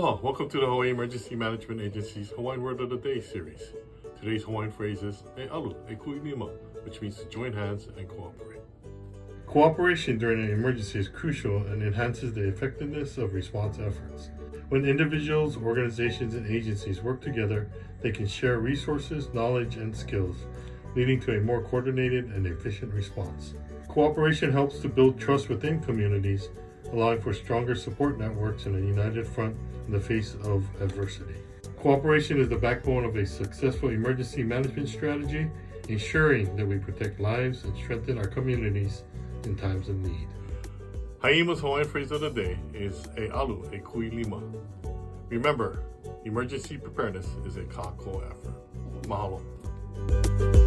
Aloha, welcome to the Hawaii Emergency Management Agency's Hawaiian Word of the Day series. Today's Hawaiian phrase is ʻŌlelo, lima, which means to join hands and cooperate. Cooperation during an emergency is crucial and enhances the effectiveness of response efforts. When individuals, organizations, and agencies work together, they can share resources, knowledge, and skills, leading to a more coordinated and efficient response. Cooperation helps to build trust within communities, allowing for stronger support networks and a united front in the face of adversity. Cooperation is the backbone of a successful emergency management strategy, ensuring that we protect lives and strengthen our communities in times of need. Haima's Hawaiian phrase of the day is ʻŌlelo, lima. Remember, emergency preparedness is a kākou effort. Mahalo.